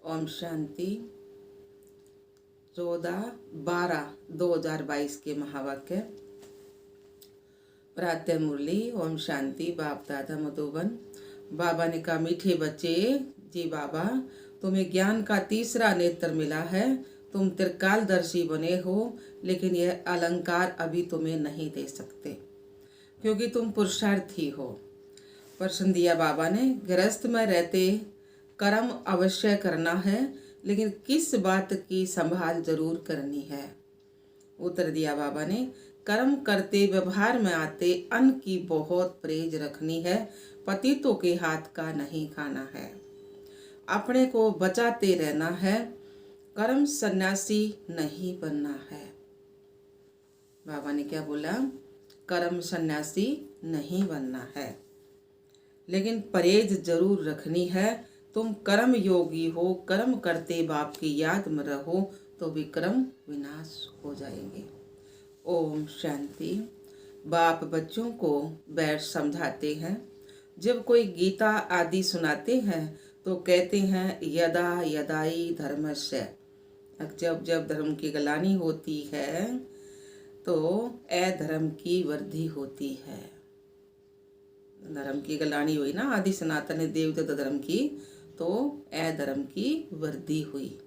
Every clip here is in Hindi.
ओम शांति। 14/12/2022 के महावाक्य। प्रातः मुरली। ओम शांति। बाप दादा मधुबन। बाबा ने कहा, मीठे बच्चे जी बाबा, तुम्हें ज्ञान का तीसरा नेत्र मिला है। तुम त्रिकालदर्शी बने हो, लेकिन यह अलंकार अभी तुम्हें नहीं दे सकते क्योंकि तुम पुरुषार्थी हो। प्रश्न दिया बाबा ने, गृहस्थ में रहते कर्म अवश्य करना है, लेकिन किस बात की संभाल जरूर करनी है। उत्तर दिया बाबा ने, कर्म करते व्यवहार में आते अन्न की बहुत परहेज रखनी है। पतितों के हाथ का नहीं खाना है। अपने को बचाते रहना है। कर्म सन्यासी नहीं बनना है। बाबा ने क्या बोला? कर्म सन्यासी नहीं बनना है, लेकिन परहेज जरूर रखनी है। तुम कर्म योगी हो, कर्म करते बाप की याद में रहो तो विक्रम विनाश हो जाएंगे। ओम शांति। बाप बच्चों को बैठ समझाते हैं। जब कोई गीता आदि सुनाते हैं तो कहते हैं यदा यदाई धर्मस्य। जब जब धर्म की गलानी होती है तो अधर्म की वृद्धि होती है। धर्म की गलानी हुई ना, आदि सनातन देवदत्त धर्म की, तो अधर्म की वृद्धि हुई।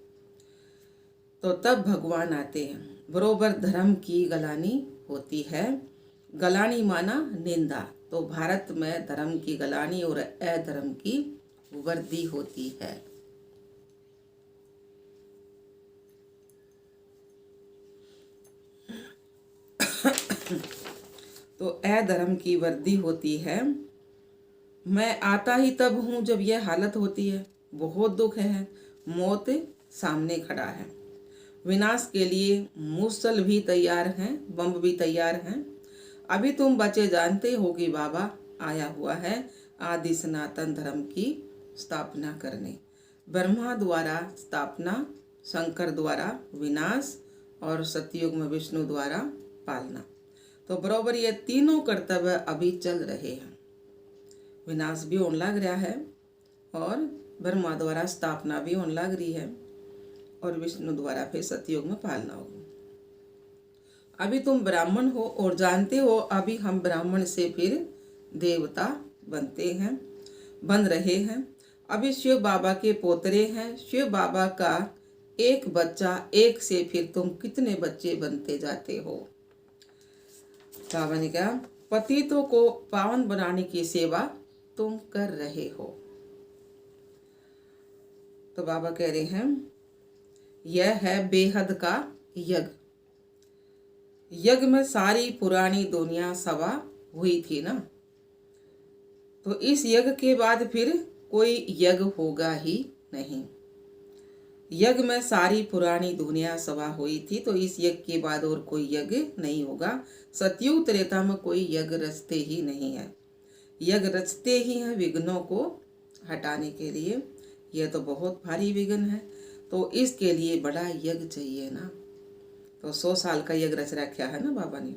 तो तब भगवान आते हैं। बरोबर धर्म की गलानी होती है। गलानी माना निंदा। तो भारत में धर्म की गलानी और अधर्म की वृद्धि होती है। तो अधर्म की वृद्धि होती है। मैं आता ही तब हूँ जब यह हालत होती है। बहुत दुख है। मौत सामने खड़ा है। विनाश के लिए मूसल भी तैयार हैं, बम भी तैयार हैं। अभी तुम बच्चे जानते हो कि बाबा आया हुआ है आदि सनातन धर्म की स्थापना करने। ब्रह्मा द्वारा स्थापना, शंकर द्वारा विनाश और सतयुग में विष्णु द्वारा पालना। तो बराबर ये तीनों कर्तव्य अभी चल रहे हैं। विनाश भी होने लग रहा है और ब्रह्मा द्वारा स्थापना भी होने लग रही है और विष्णु द्वारा फिर सतयुग में पालना होगी। अभी तुम ब्राह्मण हो और जानते हो अभी हम ब्राह्मण से फिर देवता बनते हैं, बन रहे हैं। अभी शिव बाबा के पोतरे हैं। शिव बाबा का एक बच्चा, एक से फिर तुम कितने बच्चे बनते जाते हो। बाबा ने कहा, पतितों को पावन बनाने की सेवा तुम कर रहे हो। तो बाबा कह रहे हैं, यह है बेहद का यज्ञ। यज्ञ में सारी पुरानी दुनिया सवा हुई थी ना, तो इस यज्ञ के बाद फिर कोई यज्ञ होगा ही नहीं। यज्ञ में सारी पुरानी दुनिया सवा हुई थी, तो इस यज्ञ के बाद और कोई यज्ञ नहीं होगा। सतयुग त्रेता में कोई यज्ञ रचते ही नहीं है। यज्ञ रचते ही हैं विघ्नों को हटाने के लिए। यह तो बहुत भारी विघ्न है, तो इसके लिए बड़ा यज्ञ चाहिए ना। तो 100 साल का यज्ञ रच रखा है ना बाबा ने।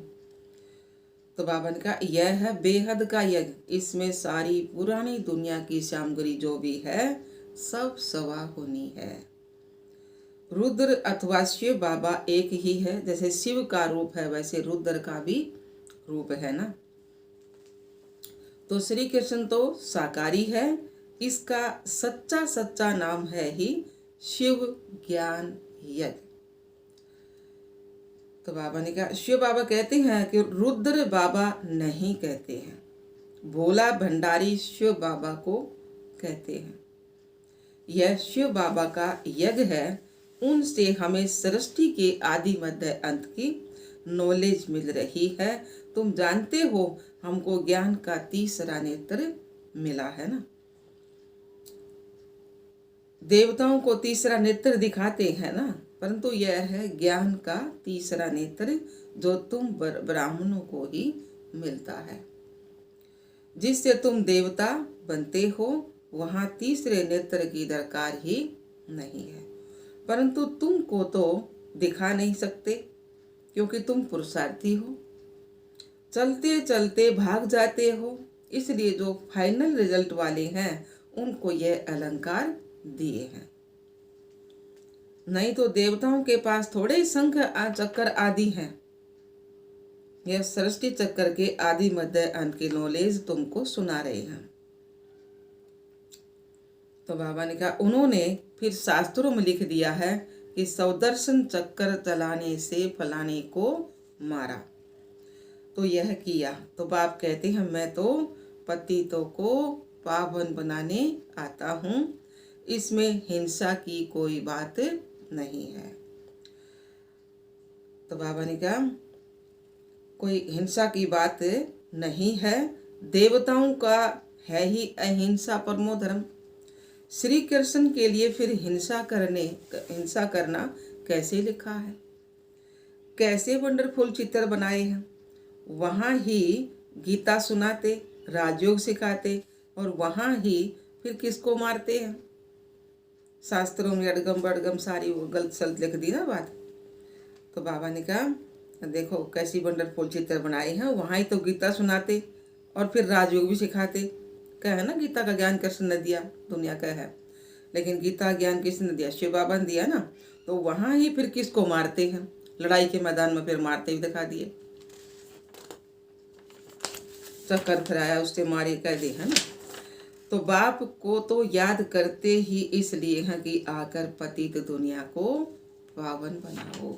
तो बाबा ने कहा, यह है बेहद का यज्ञ। इसमें सारी पुरानी दुनिया की सामग्री जो भी है सब सवा होनी है। रुद्र अथवा शिव बाबा एक ही है। जैसे शिव का रूप है वैसे रुद्र का भी रूप है ना। तो श्री कृष्ण तो साकारी है। इसका सच्चा सच्चा नाम है ही शिव ज्ञान यज्ञ। तो बाबा ने कहा, शिव बाबा कहते हैं कि रुद्र बाबा नहीं कहते हैं। भोला भंडारी शिव बाबा को कहते हैं। यह शिव बाबा का यज्ञ है। उनसे हमें सृष्टि के आदि मध्य अंत की नॉलेज मिल रही है। तुम जानते हो हमको ज्ञान का तीसरा नेत्र मिला है ना। देवताओं को तीसरा नेत्र दिखाते हैं ना, परंतु यह है ज्ञान का तीसरा नेत्र जो तुम ब्राह्मणों को ही मिलता है। जिससे तुम देवता बनते हो वहां तीसरे नेत्र की दरकार ही नहीं है। परंतु तुमको तो दिखा नहीं सकते क्योंकि तुम पुरुषार्थी हो। चलते चलते भाग जाते हो, इसलिए जो फाइनल रिजल्ट वाले हैं उनको यह अलंकार दिए हैं। नहीं तो देवताओं के पास थोड़े शंख चक्कर आदि हैं। यह सृष्टि चक्कर के आदि मध्य अंत की नॉलेज तुमको सुना रहे हैं। तो बाबा ने कहा, उन्होंने फिर शास्त्रों में लिख दिया है कि सौदर्शन चक्कर चलाने से फलाने को मारा, तो यह किया। तो बाप कहते हैं, मैं तो पतितों को पावन बनाने आता हूँ, इसमें हिंसा की कोई बात नहीं है। तो बाबा ने कहा, कोई हिंसा की बात नहीं है, देवताओं का है ही अहिंसा परमो धर्म। श्री कृष्ण के लिए फिर हिंसा करना कैसे लिखा है? कैसे वंडरफुल चित्र बनाए हैं। वहाँ ही गीता सुनाते, राजयोग सिखाते, और वहाँ ही फिर किसको मारते हैं। शास्त्रों में अड़गम बड़गम सारी वो गलत सलत लिख दी ना बात। तो बाबा ने कहा, देखो कैसी वंडरफुल चित्र बनाए हैं, वहाँ ही तो गीता सुनाते और फिर राजयोग भी सिखाते। क्या है ना, गीता का ज्ञान कृष्ण ने दिया, दुनिया का है, लेकिन गीता ज्ञान किसने दिया? शिव बाबा ने दिया ना। तो वहाँ ही फिर किसको मारते हैं? लड़ाई के मैदान में फिर मारते भी दिखा दिए, चक्कर फिराया उससे मारे कह दे, है ना। तो बाप को तो याद करते ही इसलिए हैं कि आकर पतित दुनिया को पावन बनाओ।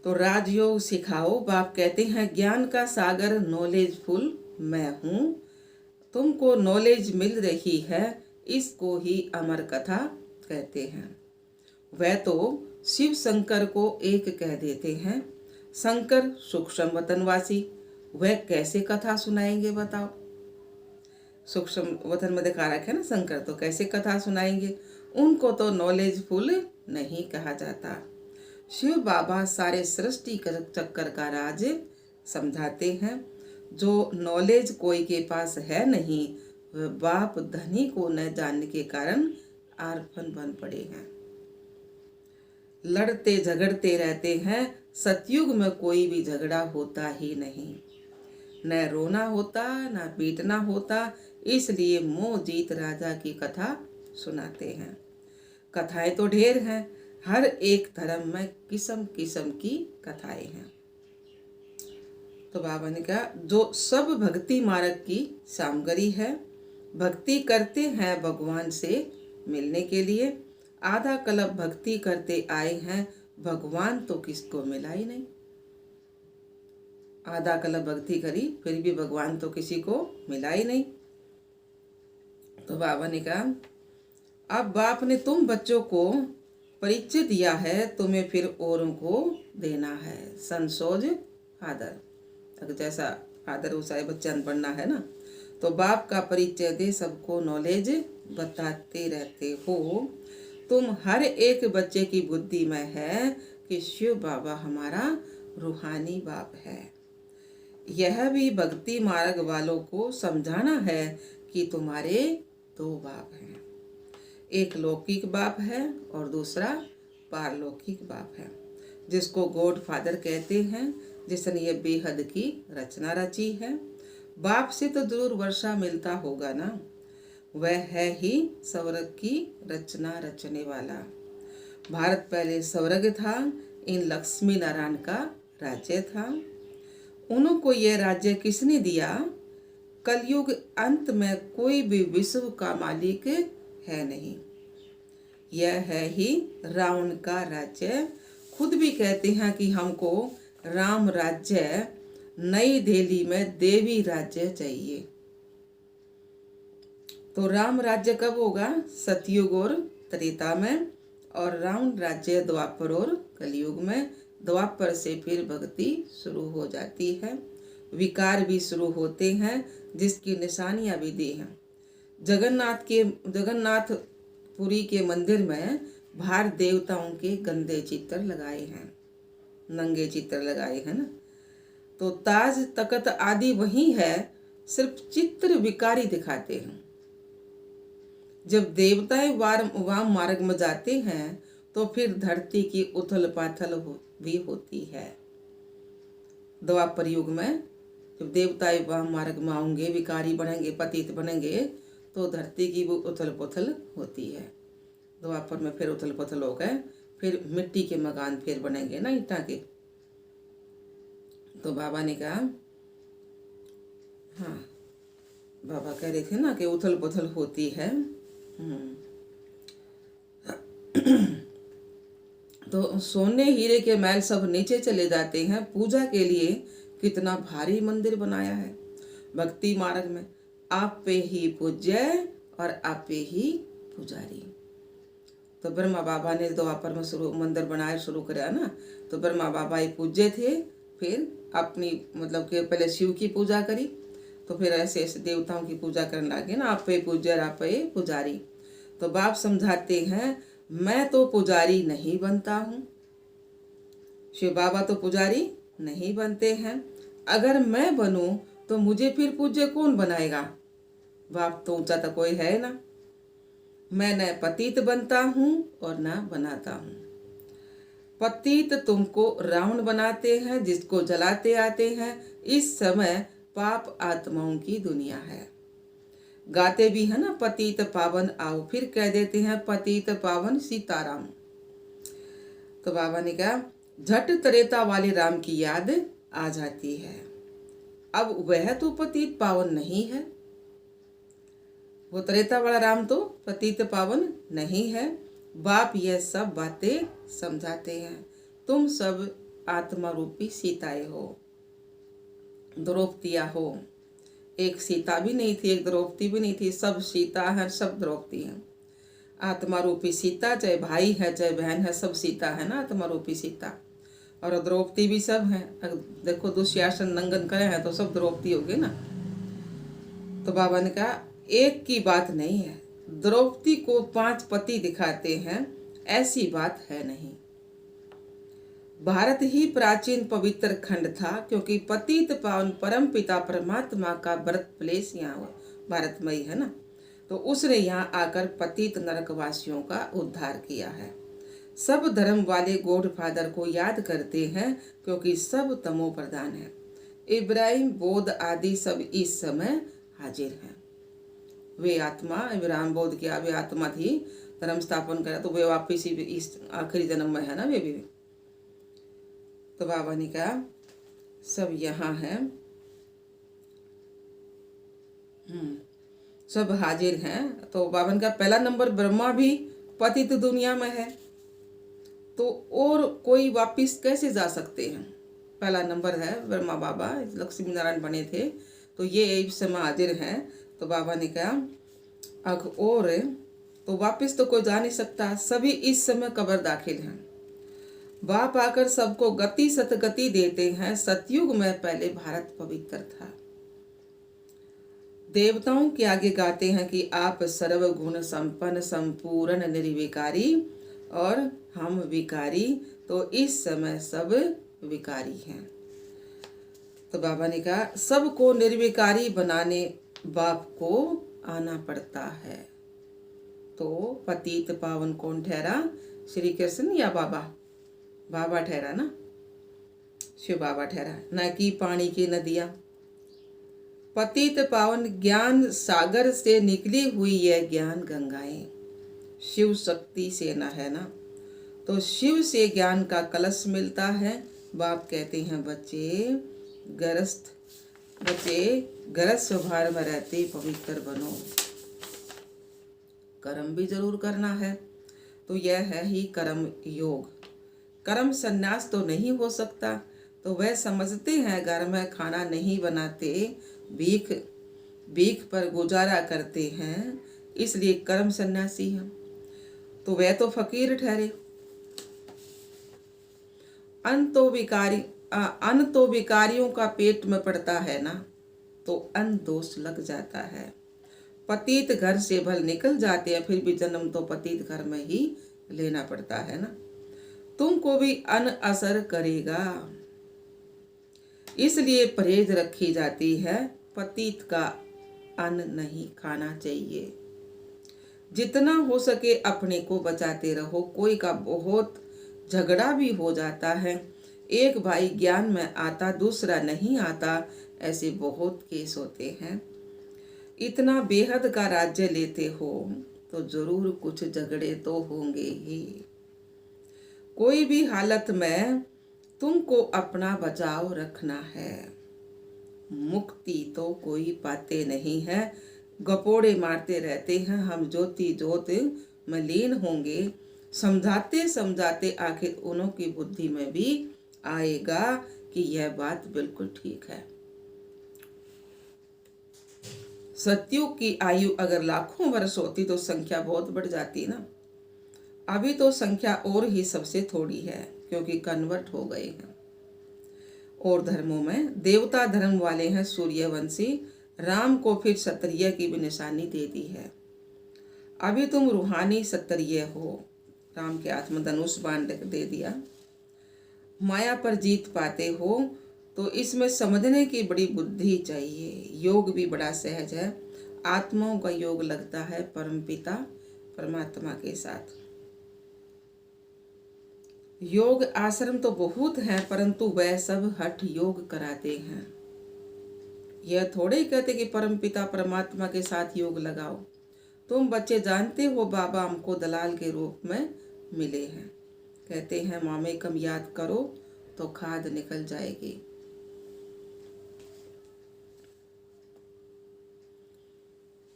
तो राजयोग सिखाओ। बाप कहते हैं, ज्ञान का सागर नॉलेजफुल मैं हूँ, तुमको नॉलेज मिल रही है, इसको ही अमर कथा कहते हैं। वह तो शिव शंकर को एक कह देते हैं। शंकर सूक्ष्म वतनवासी, वह कैसे कथा सुनाएंगे बताओ? सूक्ष्म वतन में दिखा रखे ना शंकर, तो कैसे कथा सुनाएंगे? उनको तो नॉलेजफुल नहीं कहा जाता। शिव बाबा सारे सृष्टि चक्कर का राज समझाते हैं। जो नॉलेज कोई के पास है नहीं, वह बाप धनी को न जानने के कारण आर्फन बन पड़े हैं, लड़ते झगड़ते रहते हैं। सतयुग में कोई भी झगड़ा होता ही नहीं, न रोना होता न पीटना होता, इसलिए मोह जीत राजा की कथा सुनाते हैं। कथाएं तो ढेर हैं, हर एक धर्म में किस्म किस्म की कथाएं हैं। तो बाबा ने कहा, जो सब भक्ति मार्ग की सामग्री है, भक्ति करते हैं भगवान से मिलने के लिए, आधा कल्प भक्ति करते आए हैं, भगवान तो किसको मिला ही नहीं। आधा कल्प भक्ति करी, फिर भी भगवान तो किसी को मिला ही नहीं। तो बाबा ने कहा, अब बाप ने तुम बच्चों को परिचय दिया है, तुम्हें फिर औरों को देना है। संसोज आदर, अगर जैसा आदर उसाए बच्चा पढ़ना है ना, तो बाप का परिचय दे, सबको नॉलेज बताते रहते हो। तुम हर एक बच्चे की बुद्धि में है कि शिव बाबा हमारा रूहानी बाप है। यह भी भक्ति मार्ग वालों को समझाना है कि तुम्हारे दो बाप हैं, एक लौकिक बाप है और दूसरा पारलौकिक बाप है, जिसको गॉड फादर कहते हैं, जिसने ये बेहद की रचना रची है। बाप से तो जरूर वर्षा मिलता होगा ना, वह है ही स्वर्ग की रचना रचने वाला। भारत पहले स्वर्ग था, इन लक्ष्मी नारायण का राज्य था। उनको यह राज्य किसने दिया? कलयुग अंत में कोई भी विश्व का मालिक है नहीं, यह है ही रावण का राज्य। खुद भी कहते हैं कि हमको राम राज्य, नई दिल्ली में देवी राज्य चाहिए। तो राम राज्य कब होगा? सतयुग और त्रेता में, और रावण राज्य द्वापर और कलयुग में। द्वापर से फिर भक्ति शुरू हो जाती है, विकार भी शुरू होते हैं, जिसकी निशानियां भी दी हैं। जगन्नाथपुरी के मंदिर में बाहर देवताओं के गंदे चित्र लगाए हैं, नंगे चित्र लगाए हैं ना। तो ताज तकत आदि वही है, सिर्फ चित्र विकारी दिखाते हैं। जब देवताएं वाम मार्ग में जाते हैं तो फिर धरती की उथल पाथल भी होती है। द्वापर युग में जब देवताएं वाम मार्ग में आएंगे, विकारी बनेंगे, पतित बनेंगे, तो धरती की वो उथल पुथल होती है। द्वापर में फिर उथल पुथल हो गए, फिर मिट्टी के मकान फिर बनेंगे ना ईंटा के। तो बाबा ने कहा, हाँ बाबा कह रहे थे ना कि उथल पुथल होती है। तो सोने हीरे के महल सब नीचे चले जाते हैं। पूजा के लिए कितना भारी मंदिर बनाया है। भक्ति मार्ग में आप पे ही पूज्य और आप पे ही पुजारी। तो ब्रह्मा बाबा ने द्वापर में शुरू मंदिर बनाया शुरू कराया ना। तो ब्रह्मा बाबा ही पूज्य थे, फिर अपनी मतलब कि पहले शिव की पूजा करी, तो फिर ऐसे ऐसे देवताओं की पूजा करने लगे ना। आप पे पूज्य आप पे पुजारी। तो बाप समझाते हैं, मैं तो पुजारी नहीं बनता हूँ। शिव बाबा तो पुजारी नहीं बनते हैं। अगर मैं बनूं तो मुझे फिर पूज्य कौन बनाएगा? बाप तो ऊंचा तो कोई है ना। मैं न पतित बनता हूँ और न बनाता हूँ। पतित तुमको रावण बनाते हैं, जिसको जलाते आते हैं। इस समय पाप आत्माओं की दुनिया है। गाते भी है ना, पतित पावन आओ, फिर कह देते हैं पतित पावन सीताराम। तो बाबा ने कहा, झट त्रेता वाले राम की याद आ जाती है। अब वह तो पतित पावन नहीं है, वो त्रेता वाला राम तो पतित पावन नहीं है। बाप यह सब बातें समझाते हैं। तुम सब आत्मा रूपी सीताएं हो, द्रौपदियां हो। एक सीता भी नहीं थी, एक द्रौपदी भी नहीं थी, सब सीता है, सब द्रौपदी है। आत्मा रूपी सीता, चाहे भाई है चाहे बहन है, सब सीता है ना, आत्मा रूपी सीता। और द्रौपदी भी सब है। देखो दुशासन नंगन करे हैं तो सब द्रौपदी हो गए ना। तो बाबा ने कहा, एक की बात नहीं है, द्रौपदी को 5 पति दिखाते हैं, ऐसी बात है नहीं। भारत ही प्राचीन पवित्र खंड था, क्योंकि पतित पावन परम पिता परमात्मा का बर्थ प्लेस यहाँ भारत में ही है ना। तो उसने यहाँ आकर पतित नरकवासियों का उद्धार किया है। सब धर्म वाले गॉड फादर को याद करते हैं, क्योंकि सब तमो प्रधान है। इब्राहिम बौद्ध आदि सब इस समय हाजिर हैं। वे आत्मा, इब्राहिम बौद्ध की वे आत्मा थी, धर्म स्थापन करा, तो वे वापिस इस आखिरी जन्म में है ना वे भी। तो बाबा ने कहा, सब यहाँ है, सब हाजिर हैं। तो बाबा ने कहा, पहला नंबर ब्रह्मा भी पतित दुनिया में है, तो और कोई वापिस कैसे जा सकते हैं? पहला नंबर है ब्रह्मा बाबा, लक्ष्मी नारायण बने थे, तो ये इस समय हाजिर हैं। तो बाबा ने कहा, अग और तो वापिस तो कोई जा नहीं सकता, सभी इस समय कब्र दाखिल हैं। बाप आकर सबको गति सतगति देते हैं। सतयुग में पहले भारत पवित्र था। देवताओं के आगे गाते हैं कि आप सर्वगुण संपन्न संपूर्ण निर्विकारी और हम विकारी, तो इस समय सब विकारी हैं। तो बाबा ने कहा, सबको निर्विकारी बनाने बाप को आना पड़ता है। तो पतित पावन कौन ठहरा? श्री कृष्ण या बाबा? बाबा ठहरा ना, शिव बाबा ठहरा, न कि पानी की नदियां। पतित पावन ज्ञान सागर से निकली हुई यह ज्ञान गंगाएं शिव शक्ति से न है ना। तो शिव से ज्ञान का कलश मिलता है। बाप कहते हैं, बच्चे गरज स्वभाव में रहते पवित्र बनो। कर्म भी जरूर करना है, तो यह है ही कर्म योग। कर्म संन्यास तो नहीं हो सकता। तो वह समझते हैं घर में खाना नहीं बनाते, भीख पर गुजारा करते हैं, इसलिए कर्म सन्यासी हैं। तो वह तो फकीर ठहरे। अन्न तो विकारियों का पेट में पड़ता है ना, तो अन्न दोष लग जाता है। पतित घर से भल निकल जाते हैं, फिर भी जन्म तो पतित घर में ही लेना पड़ता है ना। तुमको भी अन्न असर करेगा, इसलिए परहेज रखी जाती है। पतित का अन्न नहीं खाना चाहिए। जितना हो सके अपने को बचाते रहो। कोई का बहुत झगड़ा भी हो जाता है, एक भाई ज्ञान में आता दूसरा नहीं आता, ऐसे बहुत केस होते हैं। इतना बेहद का राज्य लेते हो तो जरूर कुछ झगड़े तो होंगे ही। कोई भी हालत में तुमको अपना बचाव रखना है। मुक्ति तो कोई पाते नहीं है, गपोड़े मारते रहते हैं हम ज्योति ज्योत में लीन होंगे। समझाते समझाते आखिर उन्हों की बुद्धि में भी आएगा कि यह बात बिल्कुल ठीक है। सतयुग की आयु अगर लाखों वर्ष होती तो संख्या बहुत बढ़ जाती ना। अभी तो संख्या और ही सबसे थोड़ी है, क्योंकि कन्वर्ट हो गए हैं। और धर्मों में देवता धर्म वाले हैं सूर्यवंशी, राम को फिर क्षत्रिय की भी निशानी दे दी है। अभी तुम रूहानी क्षत्रिय हो, राम के हाथ में धनुष बाण दे दिया। माया पर जीत पाते हो तो इसमें समझने की बड़ी बुद्धि चाहिए। योग भी बड़ा सहज है, आत्माओं का योग लगता है परमपिता परमात्मा के साथ। योग आश्रम तो बहुत हैं, परंतु वह सब हठ योग कराते हैं। यह थोड़े ही कहते कि परमपिता परमात्मा के साथ योग लगाओ। तुम बच्चे जानते हो बाबा हमको दलाल के रूप में मिले हैं। कहते हैं मामे कम याद करो तो खाद निकल जाएगी।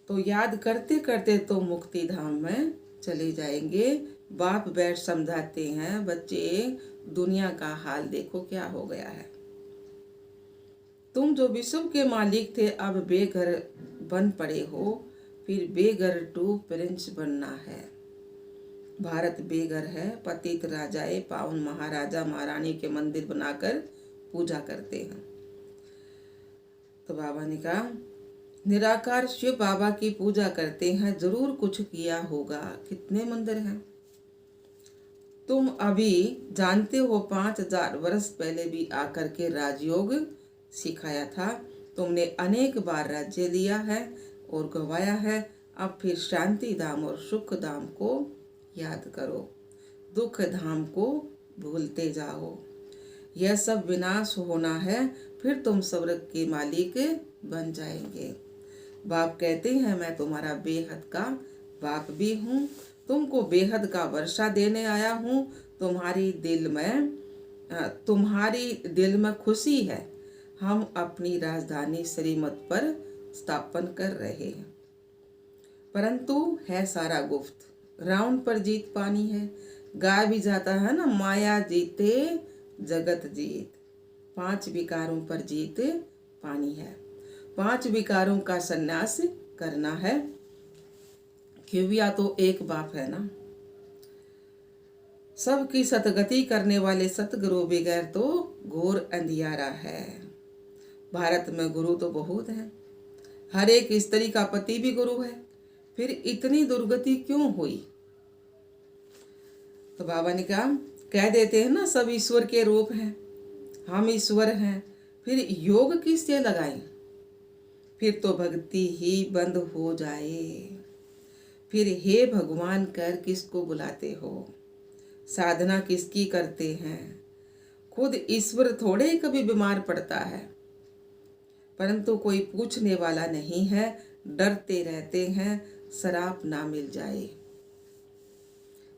तो याद करते करते तो मुक्ति धाम में चले जाएंगे। बाप बैठ समझाते हैं बच्चे दुनिया का हाल देखो क्या हो गया है। तुम जो विश्व के मालिक थे अब बेघर बन पड़े हो, फिर बेघर टू प्रिंस बनना है। भारत बेघर है, पतित राजाए पावन महाराजा महारानी के मंदिर बनाकर पूजा करते हैं। तो बाबा ने कहा निराकार शिव बाबा की पूजा करते हैं, जरूर कुछ किया होगा। कितने मंदिर हैं तुम अभी जानते हो। 5000 वर्ष पहले भी आकर के राजयोग सिखाया था। तुमने अनेक बार राज्य लिया है और गवाया है। अब फिर शांति धाम और सुख धाम को याद करो, दुख धाम को भूलते जाओ। यह सब विनाश होना है, फिर तुम स्वर्ग के मालिक बन जाएंगे। बाप कहते हैं मैं तुम्हारा बेहद का बाप भी हूँ, तुमको बेहद का वर्षा देने आया हूँ। तुम्हारी दिल में खुशी है। हम अपनी राजधानी श्रीमत पर स्थापन कर रहे हैं, परंतु है सारा गुप्त। रावण पर जीत पानी है। गाय भी जाता है ना, माया जीते जगत जीत। 5 विकारों पर जीत पानी है। 5 विकारों का संन्यास करना है, क्योंकि या तो एक बाप है ना। सबकी सतगति करने वाले सतगुरु बगैर तो घोर अंधियारा है। भारत में गुरु तो बहुत है, हर एक स्त्री का पति भी गुरु है, फिर इतनी दुर्गति क्यों हुई। तो बाबा ने कहा कह देते हैं ना सब ईश्वर के रूप हैं, हम ईश्वर हैं, फिर योग किससे लगाएं। फिर तो भक्ति ही बंद हो जाए। फिर हे भगवान कर किसको बुलाते हो, साधना किसकी करते हैं। खुद ईश्वर थोड़े ही कभी बीमार पड़ता है, परंतु कोई पूछने वाला नहीं है। डरते रहते हैं श्राप ना मिल जाए।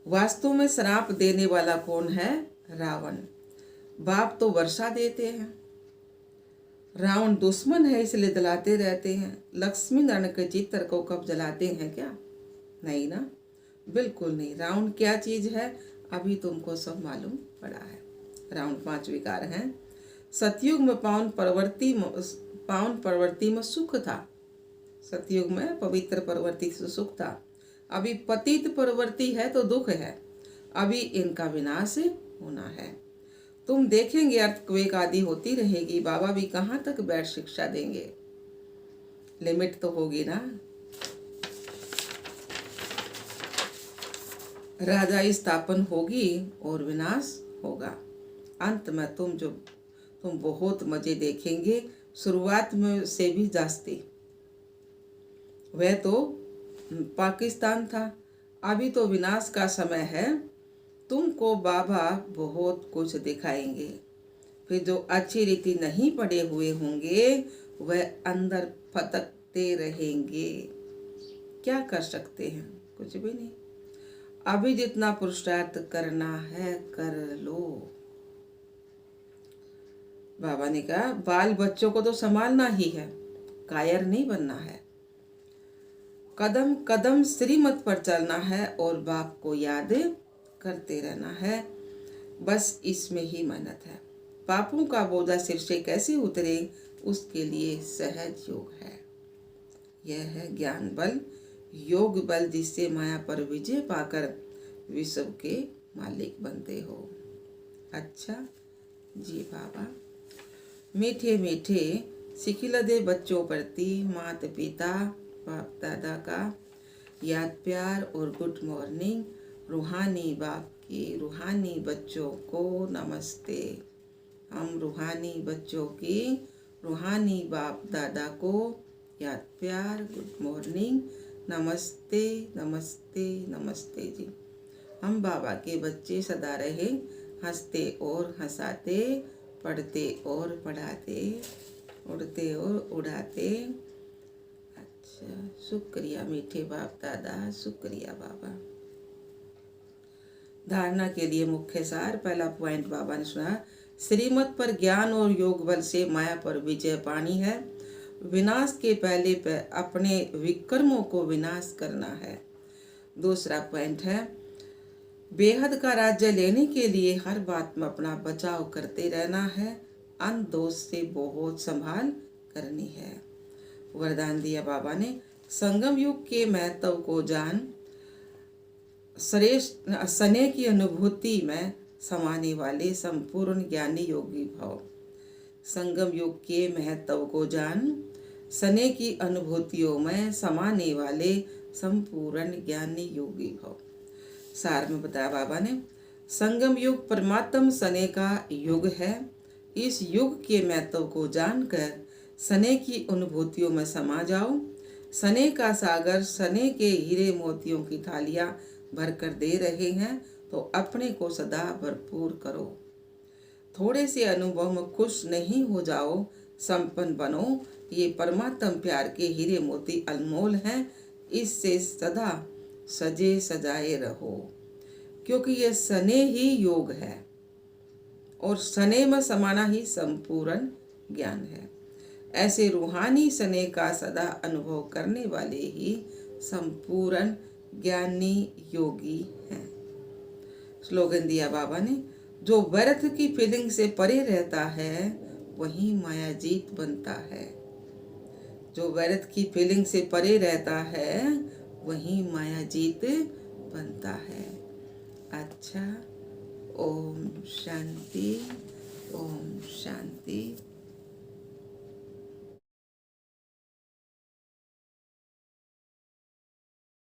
वास्तव में श्राप देने वाला कौन है, रावण। बाप तो वर्षा देते हैं, रावण दुश्मन है इसलिए जलाते रहते हैं। लक्ष्मी नारायण के चित्र को कब जलाते हैं क्या, नहीं ना, बिल्कुल नहीं। रावण क्या चीज है अभी तुमको सब मालूम पड़ा है। रावण 5 विकार हैं। सतयुग में पावन प्रवृत्ति में सुख था। सतयुग में पवित्र प्रवृत्ति से सुख था। अभी पतित प्रवृत्ति है तो दुख है। अभी इनका विनाश होना है। तुम देखेंगे अर्थक्वेक आदि होती रहेगी। बाबा भी कहाँ तक बैठ शिक्षा देंगे, लिमिट तो होगी ना। राजा स्थापन होगी और विनाश होगा। अंत में तुम बहुत मजे देखेंगे। शुरुआत में से भी जास्ती। वह तो पाकिस्तान था, अभी तो विनाश का समय है। तुमको बाबा बहुत कुछ दिखाएंगे। फिर जो अच्छी रीति नहीं पढ़े हुए होंगे वह अंदर फटकते करते रहेंगे। क्या कर सकते हैं? कुछ भी नहीं। अभी जितना पुरुषार्थ करना है कर लो। बाबा ने कहा बाल बच्चों को तो संभालना ही है, कायर नहीं बनना है। कदम कदम श्रीमत पर चलना है और बाप को याद करते रहना है। बस इसमें ही मेहनत है। पापों का बोझा सिर से कैसे उतरे, उसके लिए सहज योग है। यह है ज्ञान बल, योग बल, जिससे माया पर विजय पाकर विश्व के मालिक बनते हो। अच्छा जी बाबा, मीठे मीठे सिखिलदे बच्चों प्रति माता पिता बाप दादा का याद प्यार और गुड मॉर्निंग। रूहानी बाप की रूहानी बच्चों को नमस्ते। हम रूहानी बच्चों की रूहानी बाप दादा को याद प्यार, गुड मॉर्निंग, नमस्ते नमस्ते नमस्ते जी। हम बाबा के बच्चे सदा रहे हंसते और हंसाते, पढ़ते और पढ़ाते, उड़ते और उड़ाते। अच्छा, शुक्रिया मीठे बाप दादा, शुक्रिया बाबा। धारणा के लिए मुख्य सार। पहला पॉइंट बाबा ने सुना, श्रीमत पर ज्ञान और योग बल से माया पर विजय पानी है। विनाश के पहले अपने विकर्मों को विनाश करना है। दूसरा पॉइंट है, बेहद का राज्य लेने के लिए हर बात में अपना बचाव करते रहना है। अन दोष से बहुत संभाल करनी है। वरदान दिया बाबा ने, संगम युग के महत्व को जान, श्रेष्ठ स्नेह की अनुभूति में समाने वाले संपूर्ण ज्ञानी योगी भव। संगम युग के महत्व को जान, स्नेह की अनुभूतियों में समाने वाले संपूर्ण ज्ञानी योगी भव। सार में बताया बाबा ने, संगम युग परमात्म स्नेह का युग है। इस युग के महत्व को जानकर स्नेह की अनुभूतियों में समा जाओ। स्नेह का सागर, स्नेह के हीरे मोतियों की थालियां भरकर दे रहे हैं, तो अपने को सदा भरपूर करो। थोड़े से अनुभव में खुश नहीं हो जाओ, संपन्न बनो। ये परमात्म प्यार के हीरे मोती अनमोल हैं, इससे सदा सजे सजाए रहो, क्योंकि यह स्नेह ही योग है और स्नेह में समाना ही संपूर्ण ज्ञान है। ऐसे रूहानी स्नेह का सदा अनुभव करने वाले ही संपूर्ण ज्ञानी योगी हैं। स्लोगन दिया बाबा ने, जो व्यर्थ की फीलिंग से परे रहता है वही मायाजीत बनता है। जो व्यर्थ की फीलिंग से परे रहता है वही मायाजीत बनता है। अच्छा, ओम शांति, ओम शांति।